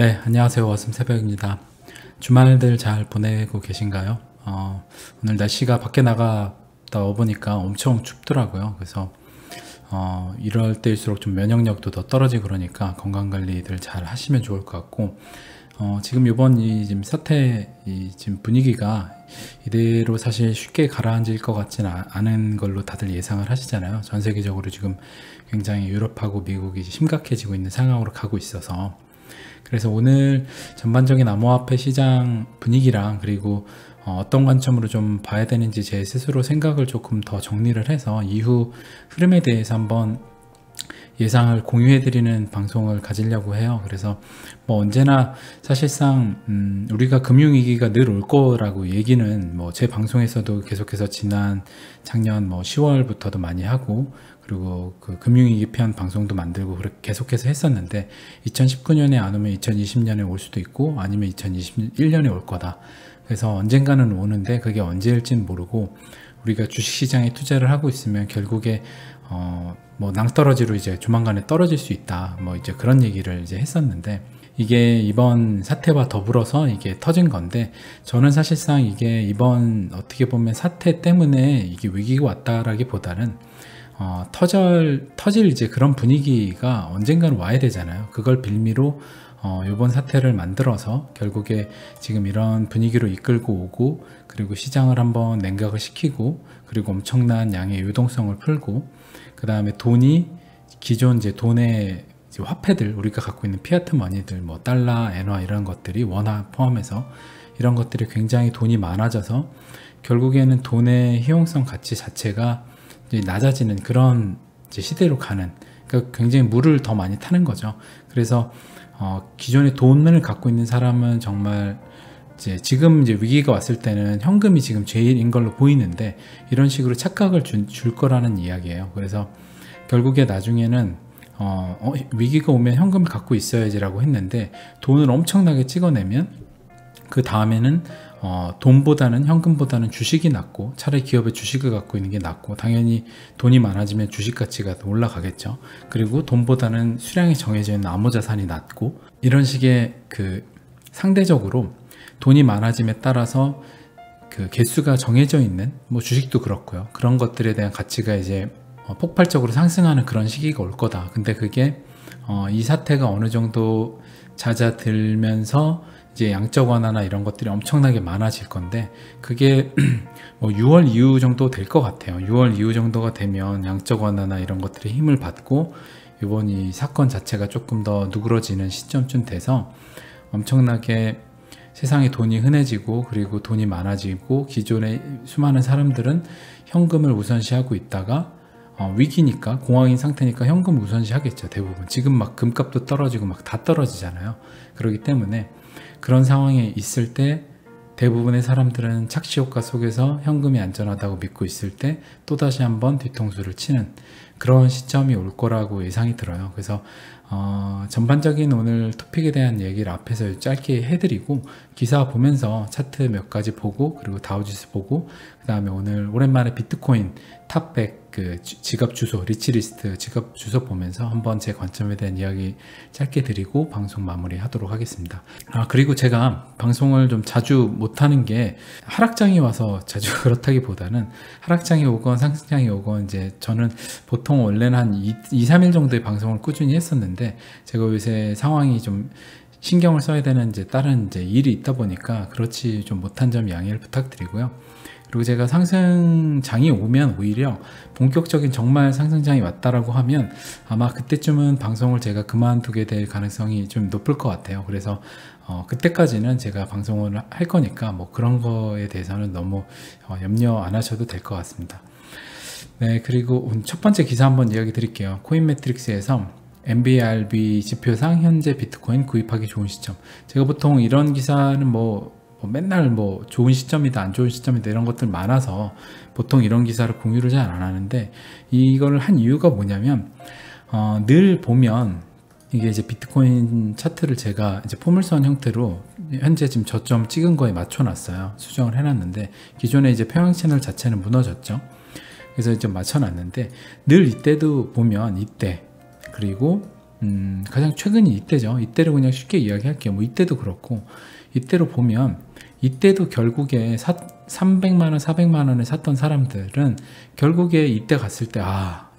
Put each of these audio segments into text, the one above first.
네, 안녕하세요. 월슴새벽입니다. 주말들 잘 보내고 계신가요? 오늘 날씨가 밖에 나갔다 와보니까 엄청 춥더라고요. 그래서 이럴 때일수록 좀 면역력도 더 떨어지고 그러니까 건강관리들 잘 하시면 좋을 것 같고, 지금 이번 지금 사태 지금 분위기가 이대로 사실 쉽게 가라앉을 것 같지는 않은 걸로 다들 예상을 하시잖아요. 전 세계적으로 지금 굉장히 유럽하고 미국이 심각해지고 있는 상황으로 가고 있어서, 그래서 오늘 전반적인 암호화폐 시장 분위기랑 그리고 어떤 관점으로 좀 봐야 되는지 제 스스로 생각을 조금 더 정리를 해서 이후 흐름에 대해서 한번 예상을 공유해 드리는 방송을 가지려고 해요. 그래서 뭐 언제나 사실상 우리가 금융위기가 늘 올 거라고 얘기는 뭐 제 방송에서도 계속해서 작년 10월부터도 많이 하고, 그리고 그 금융위기 편 방송도 만들고 그렇게 계속해서 했었는데, 2019년에 안 오면 2020년에 올 수도 있고 아니면 2021년에 올 거다. 그래서 언젠가는 오는데 그게 언제일지는 모르고, 우리가 주식시장에 투자를 하고 있으면 결국에 뭐 낭떠러지로 이제 조만간에 떨어질 수 있다, 뭐 이제 그런 얘기를 이제 했었는데, 이게 이번 사태와 더불어서 이게 터진 건데, 저는 사실상 이게 이번 어떻게 보면 사태 때문에 이게 위기가 왔다라기보다는 터질 이제 그런 분위기가 언젠가는 와야 되잖아요. 그걸 빌미로 이번 사태를 만들어서 결국에 지금 이런 분위기로 이끌고 오고, 그리고 시장을 한번 냉각을 시키고, 그리고 엄청난 양의 유동성을 풀고, 그 다음에 돈이 기존 이제 돈의 이제 화폐들, 우리가 갖고 있는 피아트 머니들, 뭐 달러, 엔화 이런 것들이, 원화 포함해서 이런 것들이 굉장히 돈이 많아져서 결국에는 돈의 희용성 가치 자체가 이제 낮아지는 그런 이제 시대로 가는, 그러니까 굉장히 물을 더 많이 타는 거죠. 그래서 기존에 돈을 갖고 있는 사람은 정말 지금 이제 위기가 왔을 때는 현금이 지금 제일인 걸로 보이는데, 이런 식으로 착각을 줄 거라는 이야기예요. 그래서 결국에 나중에는 위기가 오면 현금을 갖고 있어야지라고 했는데, 돈을 엄청나게 찍어내면 그 다음에는 돈보다는, 현금보다는 주식이 낫고, 차라리 기업의 주식을 갖고 있는 게 낫고, 당연히 돈이 많아지면 주식 가치가 올라가겠죠. 그리고 돈보다는 수량이 정해져 있는 암호자산이 낫고, 이런 식의 그 상대적으로 돈이 많아짐에 따라서 그 개수가 정해져 있는, 뭐 주식도 그렇고요, 그런 것들에 대한 가치가 이제 폭발적으로 상승하는 그런 시기가 올 거다. 근데 그게 이 사태가 어느 정도 잦아들면서 이제 양적 완화나 이런 것들이 엄청나게 많아질 건데, 그게 뭐 6월 이후 정도 될 것 같아요. 6월 이후 정도가 되면 양적 완화나 이런 것들이 힘을 받고, 이번 이 사건 자체가 조금 더 누그러지는 시점쯤 돼서 엄청나게 세상에 돈이 흔해지고, 그리고 돈이 많아지고, 기존의 수많은 사람들은 현금을 우선시하고 있다가 위기니까, 공황인 상태니까 현금 우선시 하겠죠. 대부분 지금 막 금값도 떨어지고 막 다 떨어지잖아요. 그렇기 때문에 그런 상황에 있을 때 대부분의 사람들은 착시효과 속에서 현금이 안전하다고 믿고 있을 때 또다시 한번 뒤통수를 치는 그런 시점이 올 거라고 예상이 들어요. 그래서 전반적인 오늘 토픽에 대한 얘기를 앞에서 짧게 해드리고, 기사 보면서 차트 몇 가지 보고, 그리고 다우지수 보고, 그 다음에 오늘 오랜만에 비트코인 탑100 그 지갑 주소, 리치리스트 지갑 주소 보면서 한번 제 관점에 대한 이야기 짧게 드리고 방송 마무리 하도록 하겠습니다. 그리고 제가 방송을 좀 자주 못하는 게, 하락장이 와서 자주 그렇다기보다는, 하락장이 오건 상승장이 오건 이제 저는 보통 원래는 한 2-3일 정도의 방송을 꾸준히 했었는데, 제가 요새 상황이 좀 신경을 써야 되는 이제 다른 이제 일이 있다 보니까 그렇지 좀 못한 점 양해를 부탁드리고요. 그리고 제가 상승장이 오면, 오히려 본격적인 정말 상승장이 왔다라고 하면 아마 그때쯤은 방송을 제가 그만두게 될 가능성이 좀 높을 것 같아요. 그래서 그때까지는 제가 방송을 할 거니까 뭐 그런 거에 대해서는 너무 염려 안 하셔도 될 것 같습니다. 네, 그리고 첫 번째 기사 한번 이야기 드릴게요. 코인매트릭스에서 MBRB 지표상 현재 비트코인 구입하기 좋은 시점. 제가 보통 이런 기사는 맨날 뭐 좋은 시점이다, 안 좋은 시점이다 이런 것들 많아서 보통 이런 기사를 공유를 잘 안 하는데, 이걸 한 이유가 뭐냐면, 늘 보면 이게 이제 비트코인 차트를 제가 이제 포물선 형태로 현재 지금 저점 찍은 거에 맞춰 놨어요. 수정을 해 놨는데, 기존에 이제 평행 채널 자체는 무너졌죠. 그래서 이제 맞춰 놨는데, 늘 이때도 보면, 이때 그리고 가장 최근이 이때죠. 이때를 그냥 쉽게 이야기할게요. 뭐 이때도 그렇고, 이때로 보면 이때도 결국에 300만원 400만원에 샀던 사람들은 결국에 이때 갔을 때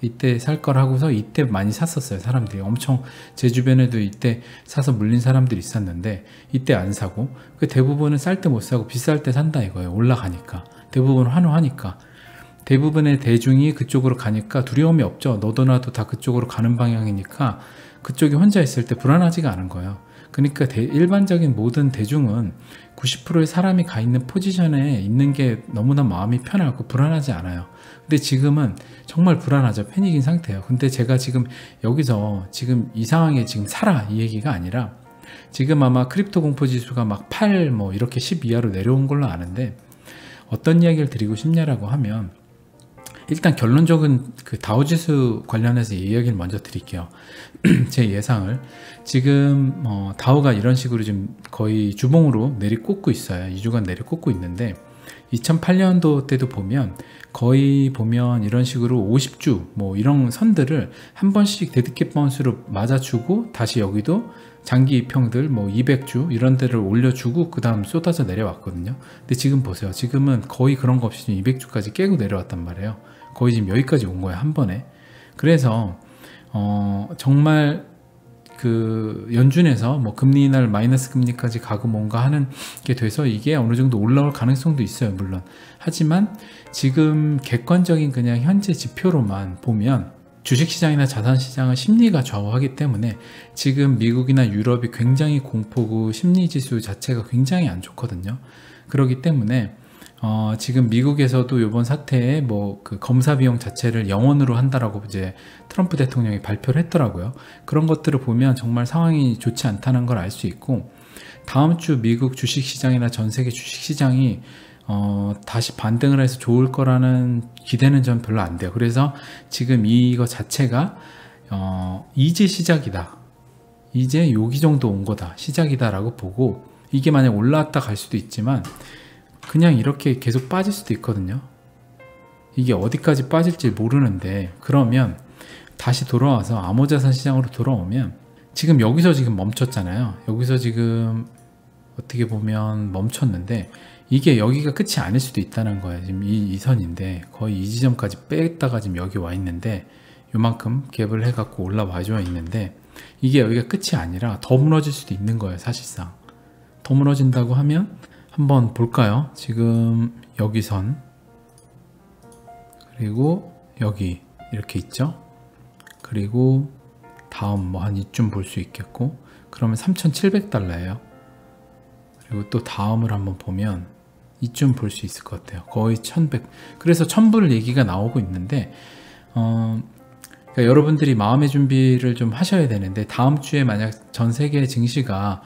이때 살 걸 하고서 이때 많이 샀었어요. 사람들이 엄청. 제 주변에도 이때 사서 물린 사람들이 있었는데 이때 안 사고, 그 대부분은 쌀 때 못 사고 비쌀 때 산다 이거예요. 올라가니까. 대부분 환호하니까. 대부분의 대중이 그쪽으로 가니까 두려움이 없죠. 너도 나도 다 그쪽으로 가는 방향이니까 그쪽이 혼자 있을 때 불안하지가 않은 거예요. 그러니까 일반적인 모든 대중은 90%의 사람이 가 있는 포지션에 있는 게 너무나 마음이 편하고 불안하지 않아요. 근데 지금은 정말 불안하죠. 패닉인 상태예요. 근데 제가 지금 여기서 지금 이 상황에 지금 사라 이 얘기가 아니라, 지금 아마 크립토 공포 지수가 막 8 뭐 이렇게 10 이하로 내려온 걸로 아는데, 어떤 이야기를 드리고 싶냐라고 하면, 일단 결론적인 그 다우지수 관련해서 이야기를 먼저 드릴게요. 제 예상을. 지금 다우가 이런 식으로 지금 거의 주봉으로 내리꽂고 있어요. 2주간 내리꽂고 있는데, 2008년도 때도 보면 거의 보면 이런 식으로 50주 뭐 이런 선들을 한 번씩 데드캣 바운스로 맞아주고, 다시 여기도 장기 이평들 뭐 200주 이런 데를 올려주고 그 다음 쏟아져 내려왔거든요. 근데 지금 보세요. 지금은 거의 그런 거 없이 200주까지 깨고 내려왔단 말이에요. 거의 지금 여기까지 온 거예요, 한 번에. 그래서 정말 그 연준에서 뭐 금리 인하를 마이너스 금리까지 가고 뭔가 하는 게 돼서 이게 어느 정도 올라올 가능성도 있어요, 물론. 하지만 지금 객관적인 그냥 현재 지표로만 보면 주식시장이나 자산시장은 심리가 좌우하기 때문에 지금 미국이나 유럽이 굉장히 공포고 심리지수 자체가 굉장히 안 좋거든요. 그렇기 때문에 지금 미국에서도 이번 사태에 뭐 그 검사 비용 자체를 0원으로 한다라고 이제 트럼프 대통령이 발표를 했더라고요. 그런 것들을 보면 정말 상황이 좋지 않다는 걸 알 수 있고, 다음 주 미국 주식시장이나 전 세계 주식시장이 다시 반등을 해서 좋을 거라는 기대는 전 별로 안 돼요. 그래서 지금 이거 자체가 이제 시작이다, 이제 여기 정도 온 거다, 시작이다 라고 보고, 이게 만약 올라왔다 갈 수도 있지만 그냥 이렇게 계속 빠질 수도 있거든요. 이게 어디까지 빠질지 모르는데, 그러면 다시 돌아와서 암호자산 시장으로 돌아오면, 지금 여기서 지금 멈췄잖아요. 여기서 지금 어떻게 보면 멈췄는데 이게 여기가 끝이 아닐 수도 있다는 거예요. 지금 이 선인데 거의 이 지점까지 뺐다가 지금 여기 와 있는데, 요만큼 갭을 해갖고 올라와 줘 있는데, 이게 여기가 끝이 아니라 더 무너질 수도 있는 거예요. 사실상 더 무너진다고 하면 한번 볼까요? 지금 여기 선, 그리고 여기 이렇게 있죠. 그리고 다음 뭐 한 이쯤 볼 수 있겠고, 그러면 3,700달러예요. 그리고 또 다음을 한번 보면 이쯤 볼 수 있을 것 같아요. 거의 1,100. 그래서 1,000불 얘기가 나오고 있는데, 그러니까 여러분들이 마음의 준비를 좀 하셔야 되는데, 다음 주에 만약 전 세계 증시가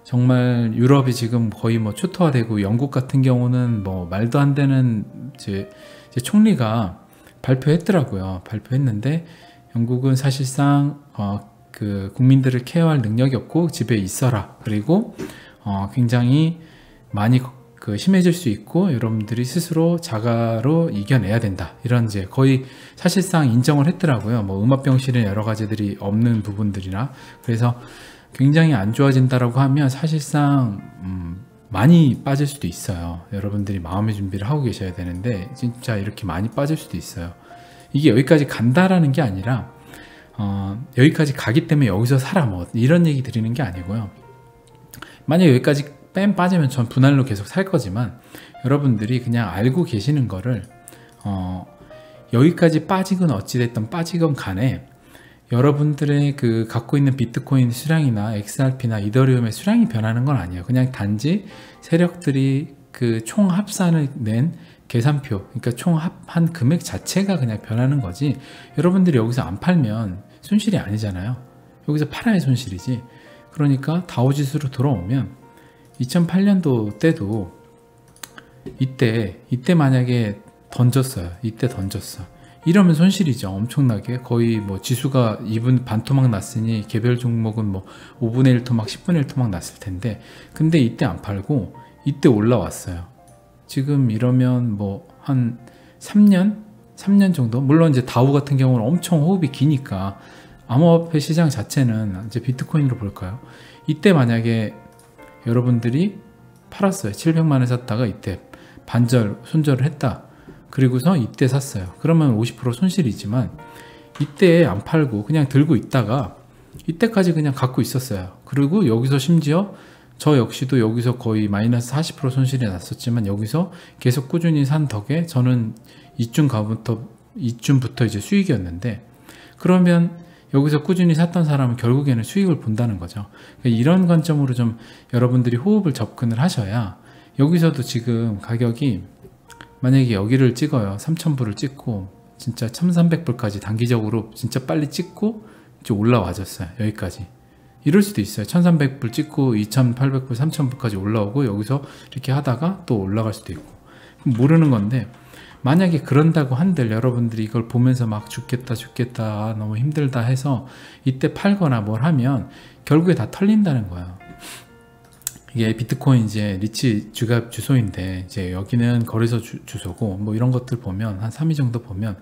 정말 유럽이 지금 거의 뭐 초토화되고, 영국 같은 경우는 뭐 말도 안 되는 이제 총리가 발표했더라고요. 발표했는데 영국은 사실상 그 국민들을 케어할 능력이 없고 집에 있어라. 그리고 굉장히 많이 그 심해질 수 있고 여러분들이 스스로 자가로 이겨내야 된다. 이런 이제 거의 사실상 인정을 했더라고요. 뭐 음압병실은 여러 가지들이 없는 부분들이나. 그래서 굉장히 안 좋아진다라고 하면 사실상 많이 빠질 수도 있어요. 여러분들이 마음의 준비를 하고 계셔야 되는데 진짜 이렇게 많이 빠질 수도 있어요. 이게 여기까지 간다라는 게 아니라 여기까지 가기 때문에 여기서 살아 뭐 이런 얘기 드리는 게 아니고요. 만약 여기까지 뺨 빠지면 전 분할로 계속 살 거지만, 여러분들이 그냥 알고 계시는 거를 여기까지 빠지건 어찌됐든 빠지건 간에 여러분들의 그 갖고 있는 비트코인 수량이나 XRP나 이더리움의 수량이 변하는 건 아니에요. 그냥 단지 세력들이 그 총 합산을 낸 계산표, 그러니까 총 합한 금액 자체가 그냥 변하는 거지, 여러분들이 여기서 안 팔면 손실이 아니잖아요. 여기서 팔아야 손실이지. 그러니까 다우지수로 돌아오면 2008년도 때도 이때 만약에 던졌어요. 이때 던졌어. 이러면 손실이죠. 엄청나게. 거의 뭐 지수가 2분 반토막 났으니 개별 종목은 뭐 5분의 1 토막, 10분의 1 토막 났을 텐데, 근데 이때 안 팔고 이때 올라왔어요. 지금 이러면 뭐 한 3년 정도? 물론 이제 다우 같은 경우는 엄청 호흡이 기니까 암호화폐 시장 자체는 이제 비트코인으로 볼까요? 이때 만약에 여러분들이 팔았어요. 700만원에 샀다가 이때 반절 손절을 했다. 그리고서 이때 샀어요. 그러면 50% 손실이지만 이때 안 팔고 그냥 들고 있다가 이때까지 그냥 갖고 있었어요. 그리고 여기서 심지어 저 역시도 여기서 거의 마이너스 40% 손실이 났었지만 여기서 계속 꾸준히 산 덕에 저는 이쯤부터 이제 수익이었는데, 그러면 여기서 꾸준히 샀던 사람은 결국에는 수익을 본다는 거죠. 그러니까 이런 관점으로 좀 여러분들이 호흡을 접근을 하셔야, 여기서도 지금 가격이 만약에 여기를 찍어요. 3,000불을 찍고 진짜 1,300불까지 단기적으로 진짜 빨리 찍고 이제 올라와줬어요. 여기까지. 이럴 수도 있어요. 1,300불 찍고 2,800불, 3,000불까지 올라오고 여기서 이렇게 하다가 또 올라갈 수도 있고. 모르는 건데, 만약에 그런다고 한들 여러분들이 이걸 보면서 막 죽겠다 너무 힘들다 해서 이때 팔거나 뭘 하면 결국에 다 털린다는 거예요. 이게 비트코인 이제 리치 지갑 주소인데, 이제 여기는 거래소 주소고 뭐 이런 것들 보면 한 3위 정도 보면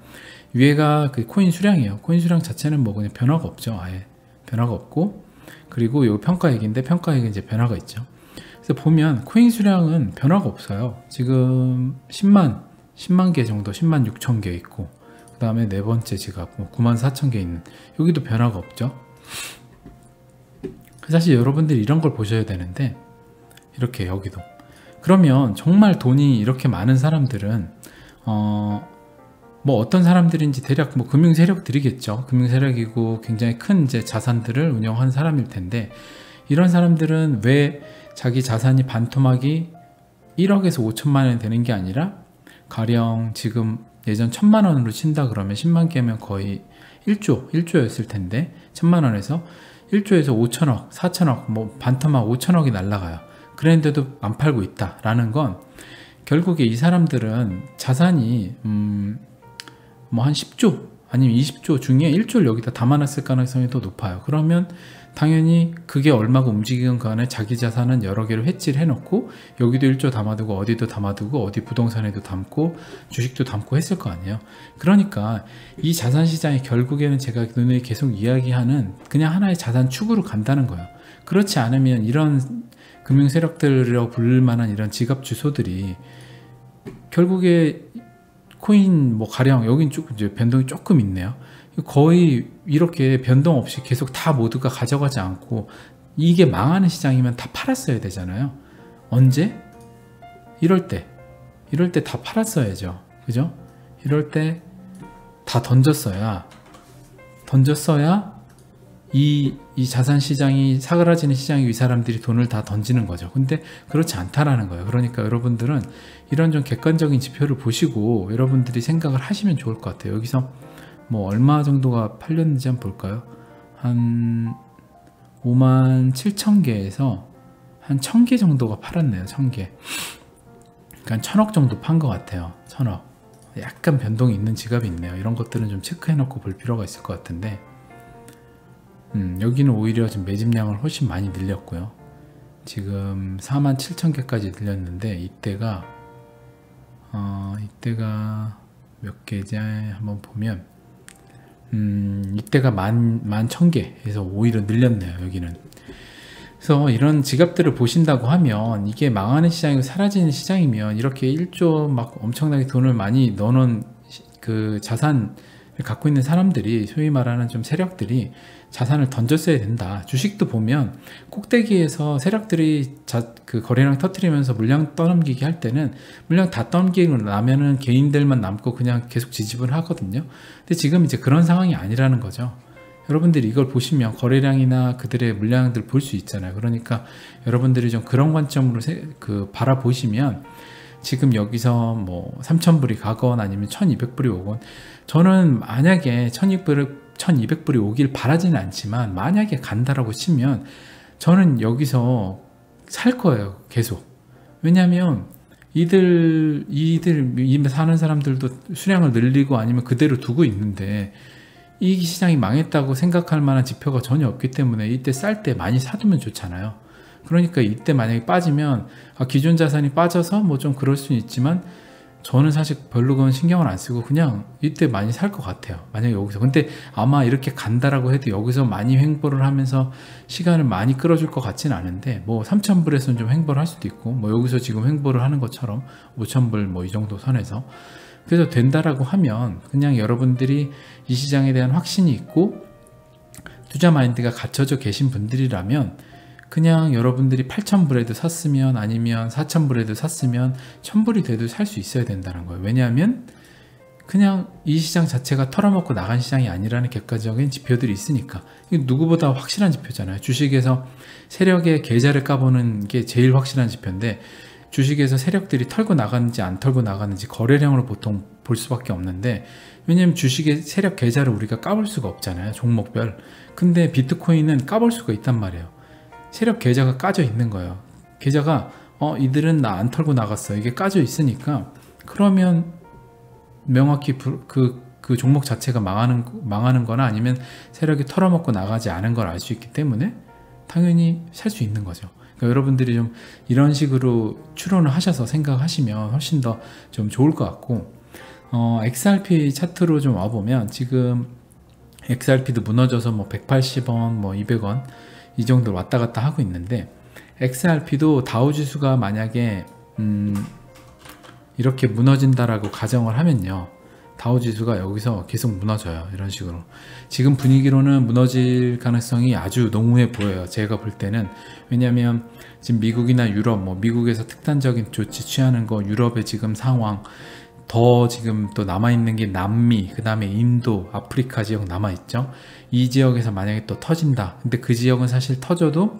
위에가 그 코인 수량이에요. 코인 수량 자체는 뭐 그냥 변화가 없죠. 아예 변화가 없고, 그리고 이 평가액인데 평가액은 이제 변화가 있죠. 그래서 보면 코인 수량은 변화가 없어요. 지금 10만 개 정도, 10만 6천 개 있고, 그 다음에 네 번째 지갑 9만 4천 개 있는, 여기도 변화가 없죠. 사실 여러분들이 이런 걸 보셔야 되는데, 이렇게 여기도. 그러면 정말 돈이 이렇게 많은 사람들은 뭐 어떤 사람들인지 대략 뭐 금융 세력들이겠죠. 금융 세력이고 굉장히 큰 이제 자산들을 운영한 사람일 텐데, 이런 사람들은 왜 자기 자산이 반토막이 1억에서 5천만 원이 되는 게 아니라, 가령 지금 예전 1,000만 원으로 친다 그러면 10만 개면 거의 1조였을 텐데 1,000만 원에서 1조에서 5천억, 4천억, 뭐 반토막 5천억이 날라가요. 그랬는데도 안 팔고 있다라는 건, 결국에 이 사람들은 자산이 뭐 한 10조 아니면 20조 중에 1조를 여기다 담아놨을 가능성이 더 높아요. 그러면 당연히 그게 얼마가 움직이건 간에 자기 자산은 여러 개로 해치를 해놓고 여기도 1조 담아두고 어디도 담아두고 어디 부동산에도 담고 주식도 담고 했을 거 아니에요. 그러니까 이 자산시장이 결국에는 제가 누누이 계속 이야기하는 그냥 하나의 자산 축으로 간다는 거예요. 그렇지 않으면 이런 금융 세력들이라고 부를 만한 이런 지갑 주소들이 결국에 코인 뭐 가령 여긴 쭉 이제 변동이 조금 있네요. 거의 이렇게 변동 없이 계속 다 모두가 가져가지 않고, 이게 망하는 시장이면 다 팔았어야 되잖아요. 언제? 이럴 때 다 팔았어야죠. 그죠? 이럴 때 다 던졌어야 이 자산 시장이 사그라지는 시장에 이 사람들이 돈을 다 던지는 거죠. 근데 그렇지 않다라는 거예요. 그러니까 여러분들은 이런 좀 객관적인 지표를 보시고 여러분들이 생각을 하시면 좋을 것 같아요. 여기서 뭐 얼마 정도가 팔렸는지 한번 볼까요? 한 5만 7천 개에서 한 1,000개 정도가 팔았네요. 1,000개. 그러니까 1,000억 정도 판 것 같아요. 1,000억. 약간 변동이 있는 지갑이 있네요. 이런 것들은 좀 체크해 놓고 볼 필요가 있을 것 같은데, 여기는 오히려 지금 매집량을 훨씬 많이 늘렸고요. 지금 4만 7천 개까지 늘렸는데 이때가 몇 개지 한번 보면 이때가 11,000개에서 오히려 늘렸네요. 여기는. 그래서 이런 지갑들을 보신다고 하면, 이게 망하는 시장이고 사라지는 시장이면 이렇게 1조 막 엄청나게 돈을 많이 넣어놓은 그 자산을 갖고 있는 사람들이, 소위 말하는 좀 세력들이 자산을 던졌어야 된다. 주식도 보면 꼭대기에서 세력들이 그 거래량 터뜨리면서 물량 떠넘기기 할 때는 물량 다 떠넘기고 나면은 개인들만 남고 그냥 계속 지집을 하거든요. 근데 지금 이제 그런 상황이 아니라는 거죠. 여러분들이 이걸 보시면 거래량이나 그들의 물량들 볼 수 있잖아요. 그러니까 여러분들이 좀 그런 관점으로 바라보시면, 지금 여기서 뭐 3,000불이 가건 아니면 1,200불이 오건, 저는 만약에 1,200불이 오길 바라지는 않지만 만약에 간다라고 치면 저는 여기서 살 거예요. 계속. 왜냐하면 이들 사는 사람들도 수량을 늘리고 아니면 그대로 두고 있는데, 이 시장이 망했다고 생각할 만한 지표가 전혀 없기 때문에 이때 쌀 때 많이 사두면 좋잖아요. 그러니까 이때 만약에 빠지면 기존 자산이 빠져서 뭐 좀 그럴 수는 있지만, 저는 사실 별로 그건 신경을 안 쓰고 그냥 이때 많이 살 것 같아요. 만약에 여기서. 근데 아마 이렇게 간다라고 해도 여기서 많이 횡보를 하면서 시간을 많이 끌어줄 것 같지는 않은데, 뭐 3,000불에서는 좀 횡보를 할 수도 있고, 뭐 여기서 지금 횡보를 하는 것처럼 5,000불 뭐 이 정도 선에서, 그래서 된다라고 하면 그냥 여러분들이 이 시장에 대한 확신이 있고 투자 마인드가 갖춰져 계신 분들이라면 그냥 여러분들이 8,000불에도 샀으면, 아니면 4,000불에도 샀으면 1,000불이 돼도 살 수 있어야 된다는 거예요. 왜냐하면 그냥 이 시장 자체가 털어먹고 나간 시장이 아니라는 객관적인 지표들이 있으니까. 이게 누구보다 확실한 지표잖아요. 주식에서 세력의 계좌를 까보는 게 제일 확실한 지표인데, 주식에서 세력들이 털고 나가는지 안 털고 나가는지 거래량으로 보통 볼 수밖에 없는데, 왜냐면 주식의 세력 계좌를 우리가 까볼 수가 없잖아요, 종목별. 근데 비트코인은 까볼 수가 있단 말이에요. 세력 계좌가 까져 있는 거예요. 계좌가 이들은 나 안 털고 나갔어, 이게 까져 있으니까, 그러면 명확히 그 종목 자체가 망하는 거나 아니면 세력이 털어먹고 나가지 않은 걸 알 수 있기 때문에 당연히 살 수 있는 거죠. 그러니까 여러분들이 좀 이런 식으로 추론을 하셔서 생각하시면 훨씬 더 좀 좋을 것 같고, XRP 차트로 좀 와보면 지금 XRP도 무너져서 뭐 180원, 뭐 200원 이 정도 왔다 갔다 하고 있는데, XRP도 다우지수가 만약에 이렇게 무너진다라고 가정을 하면요, 다우지수가 여기서 계속 무너져요. 이런 식으로 지금 분위기로는 무너질 가능성이 아주 농후해 보여요, 제가 볼 때는. 왜냐하면 지금 미국이나 유럽, 뭐 미국에서 특단적인 조치 취하는 거, 유럽의 지금 상황, 더 지금 또 남아있는 게 남미, 그 다음에 인도, 아프리카 지역 남아있죠. 이 지역에서 만약에 또 터진다. 근데 그 지역은 사실 터져도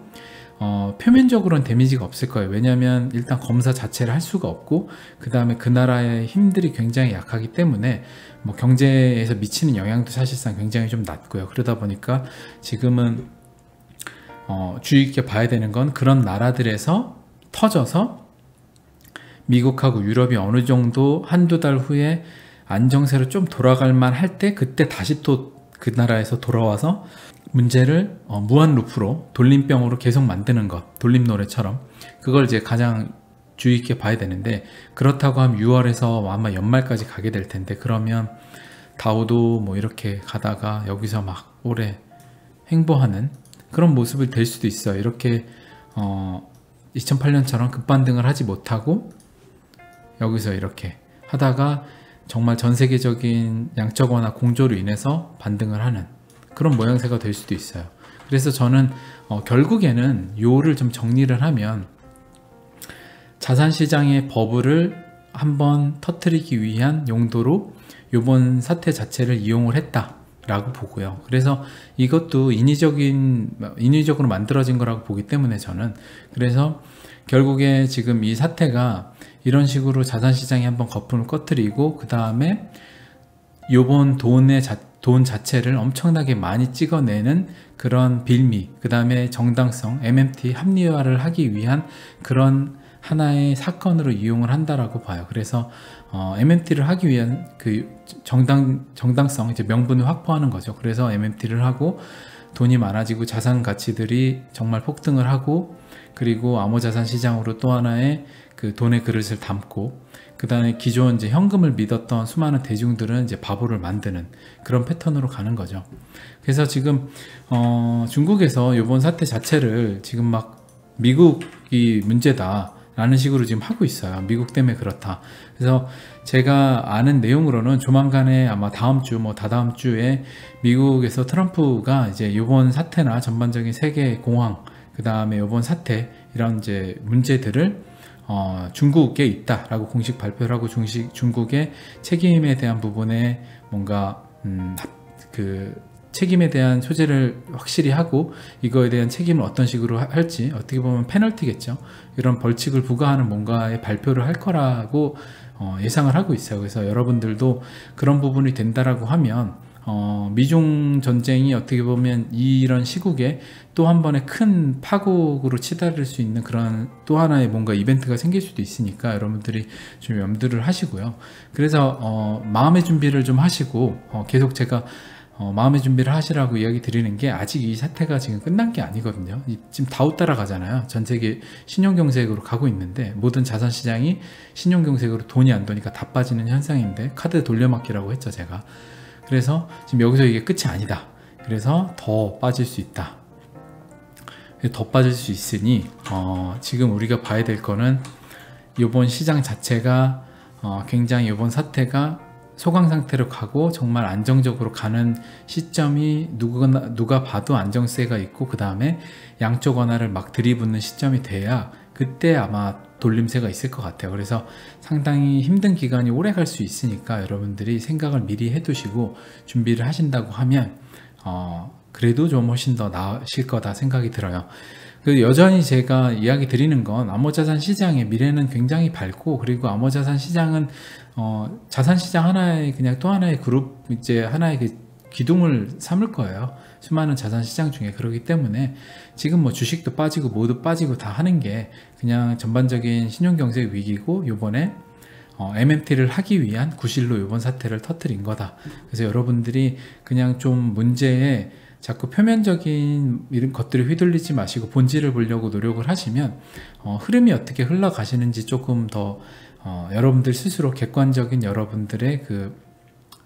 표면적으로는 데미지가 없을 거예요. 왜냐하면 일단 검사 자체를 할 수가 없고, 그 다음에 그 나라의 힘들이 굉장히 약하기 때문에 뭐 경제에서 미치는 영향도 사실상 굉장히 좀 낮고요. 그러다 보니까 지금은 주의 깊게 봐야 되는 건 그런 나라들에서 터져서 미국하고 유럽이 어느 정도 한두 달 후에 안정세로 좀 돌아갈 만 할 때, 그때 다시 또 그 나라에서 돌아와서 문제를 무한 루프로, 돌림병으로 계속 만드는 것, 돌림노래처럼, 그걸 이제 가장 주의 있게 봐야 되는데, 그렇다고 하면 6월에서 아마 연말까지 가게 될 텐데, 그러면 다우도 뭐 이렇게 가다가 여기서 막 오래 횡보하는 그런 모습이 될 수도 있어요. 이렇게 2008년처럼 급반등을 하지 못하고 여기서 이렇게 하다가 정말 전 세계적인 양적 완화 공조로 인해서 반등을 하는 그런 모양새가 될 수도 있어요. 그래서 저는 결국에는 요를 좀 정리를 하면, 자산시장의 버블을 한번 터뜨리기 위한 용도로 요번 사태 자체를 이용을 했다라고 보고요. 그래서 이것도 인위적으로 만들어진 거라고 보기 때문에 저는, 그래서 결국에 지금 이 사태가 이런 식으로 자산시장이 한번 거품을 꺼뜨리고, 그 다음에 요번 돈 자체를 엄청나게 많이 찍어내는 그런 빌미, 그 다음에 정당성, MMT 합리화를 하기 위한 그런 하나의 사건으로 이용을 한다라고 봐요. 그래서 MMT를 하기 위한 그 정당성, 이제 명분을 확보하는 거죠. 그래서 MMT를 하고 돈이 많아지고 자산 가치들이 정말 폭등을 하고, 그리고 암호자산 시장으로 또 하나의 그 돈의 그릇을 담고, 그 다음에 기존 이제 현금을 믿었던 수많은 대중들은 이제 바보를 만드는 그런 패턴으로 가는 거죠. 그래서 지금 중국에서 이번 사태 자체를 지금 막 미국이 문제다 라는 식으로 지금 하고 있어요. 미국 때문에 그렇다. 그래서 제가 아는 내용으로는 조만간에 아마 다음 주, 뭐 다다음 주에 미국에서 트럼프가 이제 이번 사태나 전반적인 세계 공황, 그 다음에 이번 사태, 이런 이제 문제들을 중국에 있다라고 공식 발표를 하고, 중국의 책임에 대한 부분에 뭔가 그 책임에 대한 소재를 확실히 하고, 이거에 대한 책임을 어떤 식으로 할지, 어떻게 보면 페널티겠죠. 이런 벌칙을 부과하는 뭔가의 발표를 할 거라고 예상을 하고 있어요. 그래서 여러분들도 그런 부분이 된다라고 하면 미중 전쟁이 어떻게 보면 이런 시국에 또 한 번의 큰 파국으로 치달을 수 있는 그런 또 하나의 뭔가 이벤트가 생길 수도 있으니까 여러분들이 좀 염두를 하시고요. 그래서 마음의 준비를 좀 하시고, 계속 제가 마음의 준비를 하시라고 이야기 드리는 게 아직 이 사태가 지금 끝난 게 아니거든요. 지금 다 따라가잖아요. 전 세계 신용경색으로 가고 있는데 모든 자산시장이 신용경색으로 돈이 안 도니까 다 빠지는 현상인데 카드 돌려막기라고 했죠 제가. 그래서 지금 여기서 이게 끝이 아니다. 그래서 더 빠질 수 있다. 더 빠질 수 있으니 지금 우리가 봐야 될 거는 이번 시장 자체가 굉장히 이번 사태가 소강 상태로 가고 정말 안정적으로 가는 시점이 누가 봐도 안정세가 있고 그 다음에 양쪽 원화를 막 들이붓는 시점이 돼야 그때 아마 돌림세가 있을 것 같아요. 그래서 상당히 힘든 기간이 오래 갈 수 있으니까 여러분들이 생각을 미리 해두시고 준비를 하신다고 하면 그래도 좀 훨씬 더 나으실 거다 생각이 들어요. 여전히 제가 이야기 드리는 건 암호자산 시장의 미래는 굉장히 밝고, 그리고 암호자산 시장은 자산시장 하나의 그냥 또 하나의 그룹, 이제 하나의 그 기둥을 삼을 거예요. 수많은 자산시장 중에. 그렇기 때문에 지금 뭐 주식도 빠지고 뭐도 빠지고 다 하는 게 그냥 전반적인 신용경색 위기고 요번에 MMT를 하기 위한 구실로 이번 사태를 터뜨린 거다. 그래서 여러분들이 그냥 좀 문제에 자꾸 표면적인 이런 것들을 휘둘리지 마시고 본질을 보려고 노력을 하시면 흐름이 어떻게 흘러가시는지 조금 더 여러분들 스스로 객관적인 여러분들의 그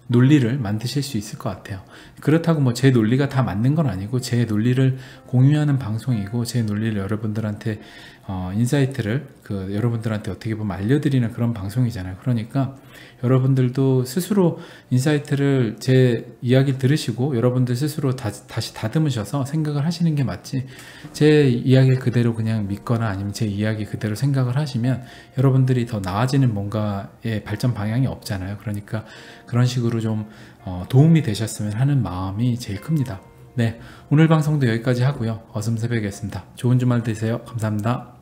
논리를 만드실 수 있을 것 같아요. 그렇다고 뭐 제 논리가 다 맞는 건 아니고 제 논리를 공유하는 방송이고 제 논리를 여러분들한테 인사이트를 여러분들한테 어떻게 보면 알려드리는 그런 방송이잖아요. 그러니까 여러분들도 스스로 인사이트를 제 이야기를 들으시고 여러분들 스스로 다시 다듬으셔서 생각을 하시는 게 맞지, 제 이야기를 그대로 그냥 믿거나 아니면 제 이야기 그대로 생각을 하시면 여러분들이 더 나아지는 뭔가의 발전 방향이 없잖아요. 그러니까 그런 식으로 좀 도움이 되셨으면 하는 마음이 제일 큽니다. 네, 오늘 방송도 여기까지 하고요. 어슴새벽이었습니다. 좋은 주말 되세요. 감사합니다.